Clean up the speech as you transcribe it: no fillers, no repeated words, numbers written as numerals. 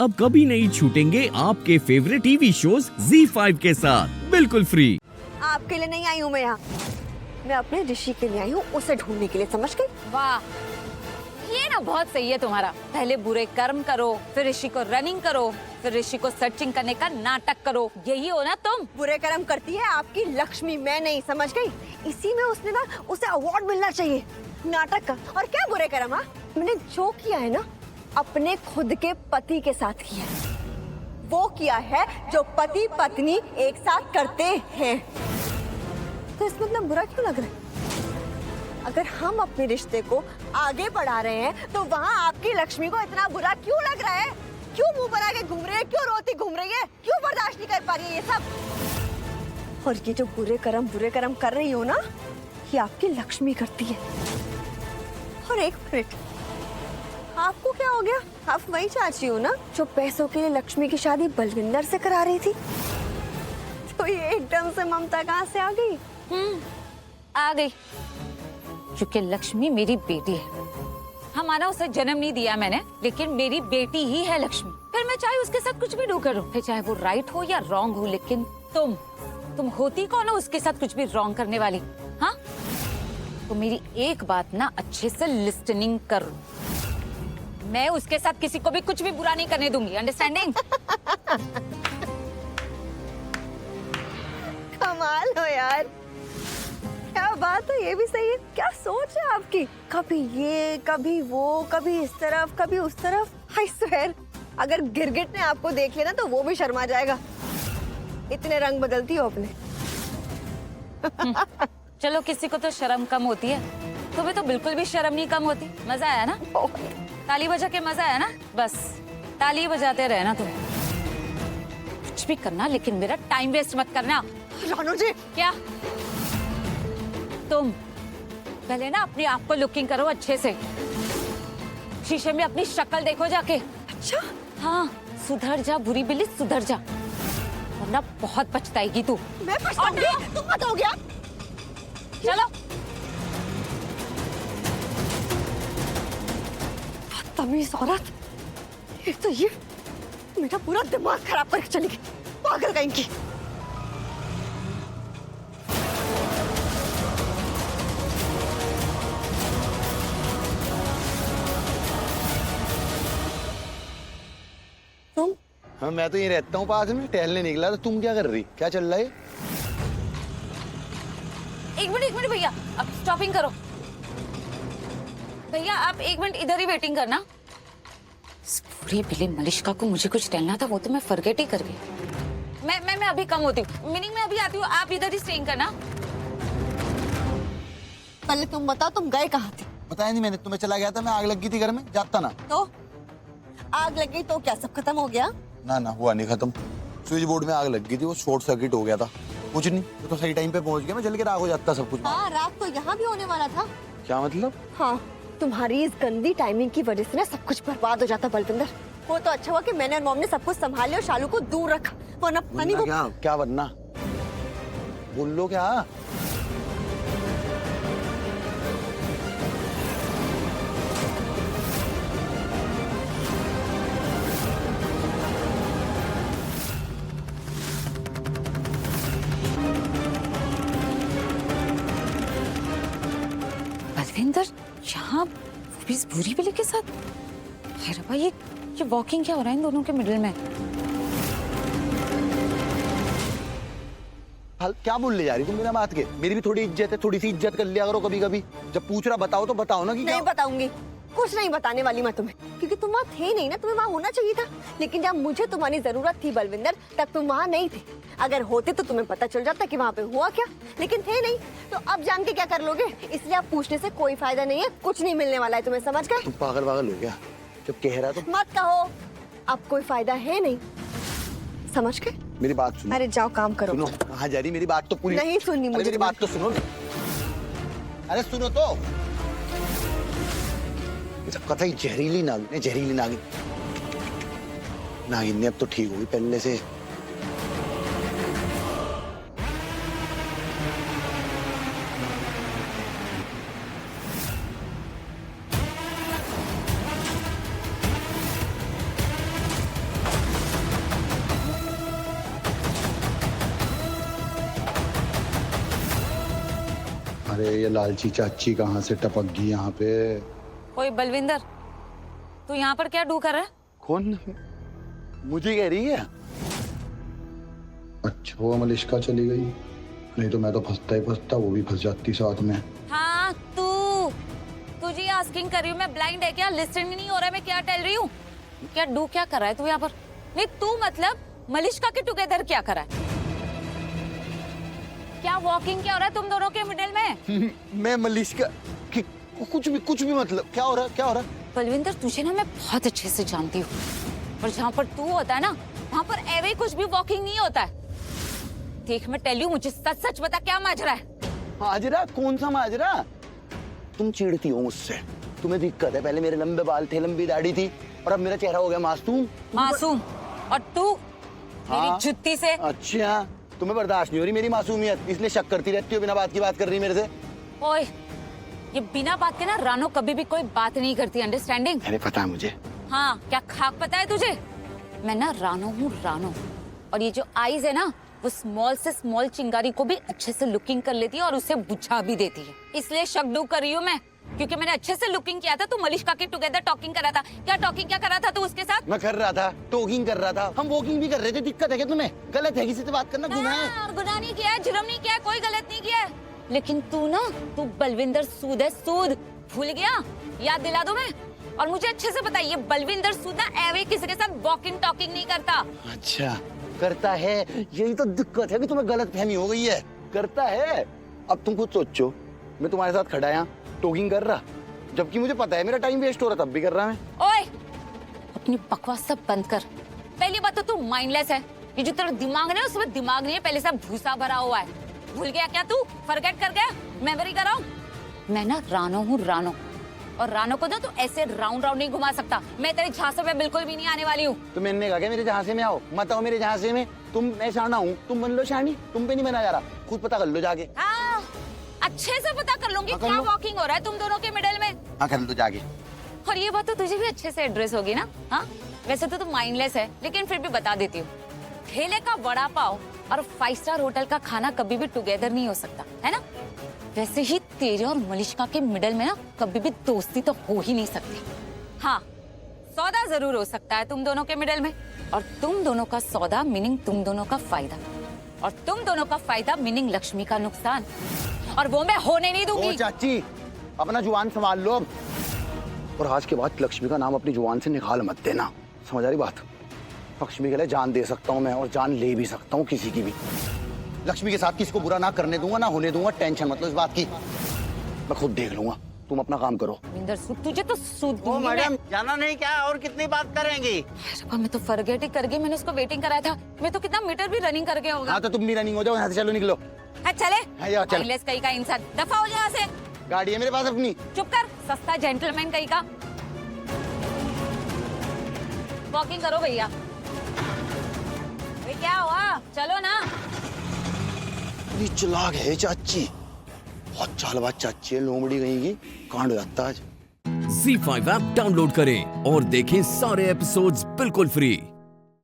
अब कभी नहीं छूटेंगे आपके फेवरेट टीवी शोज ZEE5 के साथ बिल्कुल फ्री। आपके लिए नहीं आई हूँ मैं यहाँ, मैं अपने ऋषि के लिए आई हूँ, उसे ढूंढने के लिए, समझ गई? वाह, ये ना बहुत सही है तुम्हारा। पहले बुरे कर्म करो, फिर ऋषि को रनिंग करो, फिर ऋषि को सर्चिंग करने का नाटक करो। यही हो ना तुम? बुरे कर्म करती है आपकी लक्ष्मी, मैं नहीं, समझ गई? इसी में उसने ना, उसे अवार्ड मिलना चाहिए नाटक का। और क्या बुरे कर्म? मैंने जो किया है ना, अपने खुद के पति के साथ किया है, वो किया है जो पति पत्नी एक साथ करते हैं। तो इसमें इतना बुरा क्यों लग रहा है? अगर हम अपने रिश्ते को आगे बढ़ा रहे हैं तो वहाँ आपकी लक्ष्मी को इतना बुरा क्यों लग रहा है? क्यों मुंह बना के घूम रही है? क्यों रोती घूम रही है? क्यों बर्दाश्त नहीं कर पा रही है ये सब? और ये जो बुरे कर्म कर रही हो ना, ये आपकी लक्ष्मी करती है। और एक मिनट, आपको क्या हो गया? आप वही चाची हो ना जो पैसों के लिए लक्ष्मी की शादी बलविंदर से करा रही थी? तो ये एकदम से ममता कहाँ से आ गई? आ गई, क्योंकि लक्ष्मी मेरी बेटी है। हमारा उसे जन्म नहीं दिया मैंने, लेकिन मेरी बेटी ही है लक्ष्मी। फिर मैं चाहे उसके साथ कुछ भी डू करूं, फिर चाहे वो राइट हो या रॉन्ग हो, लेकिन तुम होती कौन हो उसके साथ कुछ भी रॉन्ग करने वाली? हाँ, तो मेरी एक बात ना अच्छे से लिस्टनिंग करो, मैं उसके साथ किसी को भी कुछ भी बुरा नहीं करने दूंगी, अंडरस्टैंडिंग? कमाल हो यार, क्या बात है, ये भी सही है। क्या सोच है आपकी? कभी ये, कभी वो, कभी इस तरफ, कभी उस तरफ। आई स्वेयर, अगर गिरगिट ने आपको देख लिया ना तो वो भी शर्मा जाएगा। इतने रंग बदलती हो अपने। चलो, किसी को तो शर्म कम होती है, तुम्हें तो बिल्कुल भी शर्म नहीं कम होती। मजा आया ना? ताली बजा के मजा आया ना? बस ताली बजाते रहना तुम, कुछ भी करना, लेकिन मेरा टाइम वेस्ट मत करना। रानू जी, क्या? तुम पहले ना अपने आप को लुकिंग करो अच्छे से, शीशे में अपनी शक्ल देखो जाके। अच्छा? हाँ, सुधर जा बुरी बिल्ली, सुधर जा, वरना बहुत पछताएगी तू। मैं पछताऊंगी? तुम मत हो गया। चलो। तमीज औरत, एक तो ये मेरा पूरा दिमाग खराब करके चली गई, पागल कहीं की। तुम? हाँ, मैं तो यहीं रहता हूँ पास में, टहलने निकला। तो तुम क्या कर रही? क्या चल रहा है? एक मिनट भैया, अब स्टॉपिंग करो। भैया आप एक मिनट इधर ही वेटिंग करना। इस पूरी बिल्ली मलिश्का को मुझे कुछ टहलना था, वो तो मैं फॉरगेट ही कर गई। मैं अभी कम होती हूँ, मीनिंग में अभी आती हूँ, आप इधर ही स्टेइंग करना। पहले तुम बताओ, तुम गए कहाँ थे? बताया नहीं मैंने तुम्हें, चला गया था मैं, आग लग गई थी घर में, जाता ना। तो आग लग गई तो क्या सब खत्म हो गया? ना हुआ नहीं खत्म, स्विच बोर्ड में आग लग गई थी, वो शॉर्ट सर्किट हो गया था। कुछ नहीं, तो सही टाइम पे पहुंच गया मैं, जल के राख हो जाता सब कुछ। हाँ, रात को यहाँ भी होने वाला था। क्या मतलब? हाँ, तुम्हारी इस गंदी टाइमिंग की वजह से ना सब कुछ बर्बाद हो जाता बलविंदर। वो तो अच्छा हुआ कि मैंने और मॉम ने सब कुछ संभाल लिया और शालू को दूर रखा, वरना पानी को। क्या बनना? बोल लो क्या? बलविंदर यहाँ इस बुरी बिल्ली के साथ? अरे भाई, ये वॉकिंग क्या हो रहा है इन दोनों के मिडिल में? क्या बोल ले जा रही तुम बिना बात के? मेरी भी थोड़ी इज्जत है, थोड़ी सी इज्जत कर लिया करो कभी कभी। जब पूछ रहा बताओ तो बताओ ना कि नहीं बताऊंगी, कुछ नहीं बताने वाली मैं तुम्हें, क्योंकि तुम वहाँ थे नहीं ना, तुम्हें वहाँ होना चाहिए था। लेकिन जब मुझे तुम्हारी जरूरत थी बलविंदर, तब तुम वहाँ नहीं थे। अगर होते तो तुम्हें पता चल जाता कि वहाँ पे हुआ क्या, लेकिन थे नहीं, तो अब जान के क्या कर लोगे? इसलिए आप पूछने से कोई फायदा नहीं है, कुछ नहीं मिलने वाला है तुम्हें, समझ गए? तुम पागल हो गया? जब कह रहा तो मत कहो, अब कोई फायदा है नहीं, समझ गए? मेरी बात सुनो। अरे जाओ काम करो। सुनो, कहाँ जा रही? मेरी बात तो पूरी नहीं सुननी मुझे। मेरी बात तो सुनो। अरे सुनो तो। ये सब कथा ही जहरीली नागिन है, जहरीली नागिन। नागिन ने अब तो ठीक होगी पहले से। अरे ये लालची चाची कहाँ से टपक गई यहाँ पे? ओए बलविंदर, तू यहाँ पर क्या ढूंढ कर रहा है? कौन? मुझे कह रही है? अच्छा वो मलिश्का चली गई, नहीं तो मैं तो फंसता ही फंसता, वो भी फंस जाती साथ में। हाँ तुझे आस्किंग कर रही हूँ मैं, ब्लाइंड है क्या? लिस्टिंग नहीं हो रहा है मैं क्या टेल रही हूँ? क्या कर रहा है तू यहाँ पर? नहीं तू मतलब मलिश्का के टुगेदर क्या कर रहा है? क्या वॉकिंग क्या हो रहा है तुम दोनों के मिडिल में? मैं मलिश्का कुछ भी मतलब क्या हो रहा है? बलविंदर तुझे ना मैं बहुत अच्छे से जानती हूँ, पर जहाँ पर तू होता है ना वहाँ पर एवे कुछ भी वॉकिंग नहीं होता है। देख मैं टेल यू, मुझे सच सच बता क्या माजरा है? माजरा? कौन सा माजरा? तुम चिढ़ती हो मुझसे, तुम्हें दिक्कत है। पहले मेरे लंबे बाल थे, लंबी दाढ़ी थी, और अब मेरा चेहरा हो गया मासूम। और तू मेरी हाँ? जुत्ती से। अच्छा तुम्हें बर्दाश्त नहीं हो रही मेरी मासूमियत, इसलिए शक करती रहती हो, बिना बात की बात कर रही मेरे से। ओए ये बिना बात के ना रानो कभी भी कोई बात नहीं करती, अंडरस्टैंडिंग? अरे पता है मुझे। हाँ क्या खाक पता है तुझे? मैं ना रानो हूँ रानो, और ये जो आईज है ना वो स्मॉल से स्मॉल चिंगारी को भी अच्छे से लुकिंग कर लेती है और उसे बुझा भी देती है। इसलिए शक डू कर रही हूँ मैं, क्योंकि मैंने अच्छे से लुकिंग किया था। तू मलिश्का के टुगेदर टॉकिंग कर रहा था। क्या टॉकिंग क्या कर रहा था तू उसके साथ? मैं कर रहा था, टॉकिंग कर रहा था, हम वॉकिंग भी कर रहे थे। दिक्कत है क्या तुम्हें? गलत है, किसी से बात करना गुनाह है। गुनाह नहीं किया है, जुर्म नहीं किया है, कोई गलत नहीं किया है। लेकिन तू बलविंदर सूद है, सूद। भूल गया? याद दिला दूं मैं? और मुझे अच्छे से पता है ये बलविंदर सूद ना एवे किसी के साथ वॉकिंग टॉकिंग नहीं करता। अच्छा करता है, यही तो दिक्कत है कि तुम्हें गलत फहमी हो गई है। करता है। अब तुम खुद सोचो, मैं तुम्हारे साथ खड़ा यहाँ टॉकिंग कर रहा, जबकि मुझे पता है मेरा टाइम वेस्ट हो रहा, तब भी कर रहा मैं। ओए अपनी बकवास सब बंद कर। पहली बात तो तू माइंडलेस है, ये जो तेरा दिमाग है ना उसमें दिमाग नहीं है, पहले से भूसा भरा हुआ है। भूल गया क्या तू? फॉरगेट कर गया? मेमोरी कराऊं? मैं ना रानो हूँ रानो, और रानो को ना तू ऐसे राउंड नहीं घुमा सकता। मैं तेरे झांसे में बिल्कुल भी नहीं आने वाली हूँ। तो मैंने कहा क्या मेरे झांसे में आओ? मत आओ मेरे झांसे में। मैं शाना हूँ, तुम बन लो शानी। तुम पे नहीं बना जा रहा, खुद पता कर लो जाके। हाँ, अच्छे से पता कर लूंगी क्या वॉकिंग हो रहा है तुम दोनों के मिडिल में। हाँ कर लो जाके। और ये बात तो तुझे भी अच्छे से एड्रेस होगी ना? हाँ वैसे तो तू माइंडलेस है, लेकिन फिर भी बता देती हूँ। ठेले का वड़ा पाव और 5 स्टार होटल का खाना कभी भी टुगेदर नहीं हो सकता, है ना? वैसे ही तेरे और मलिश्का के मिडिल में ना कभी भी दोस्ती तो हो ही नहीं सकती। हाँ सौदा जरूर हो सकता है तुम दोनों के मिडिल में, और तुम दोनों का सौदा मीनिंग तुम दोनों का फायदा, और तुम दोनों का फायदा मीनिंग लक्ष्मी का नुकसान, और वो मैं होने नहीं दूंगी। ओ चाची अपना जुबान संभाल लो अब, और आज के बाद लक्ष्मी का नाम अपनी जुबान से निकाल मत देना, समझ आ रही बात? लक्ष्मी के लिए जान दे सकता हूँ मैं, और जान ले भी सकता हूँ किसी की भी। लक्ष्मी के साथ किसी को बुरा ना करने दूंगा, ना होने दूंगा। टेंशन मतलब इस बात की, मैं खुद देख लूंगा। तुम अपना काम करो। तुझे तो सूद दूंगी मैं। मैडम जाना नहीं क्या? और कितनी बात करेंगी? मैं तो फॉरगेट ही कर गई, मैंने उसको वेटिंग कराया था। मैं तो कितना मीटर भी रनिंग करके होगा। हाँ तो तुम भी रनिंग हो जाओ, यहाँ से चलो निकलो। हाँ चले। हाँ यार चल। माइंडलेस कहीं का इंसान, दफा हो यहाँ से। गाड़ी है मेरे पास अपनी। चुप कर, सस्ता जेंटलमैन कहीं का। वॉकिंग करो भैया। क्या हुआ? चलो ना। ये चलाक है चाची, बहुत चालबाज चाची है, लोमड़ी कहीं की। कांड हो जाता आज। Z5 ऐप डाउनलोड करें और देखें सारे एपिसोड्स बिल्कुल फ्री।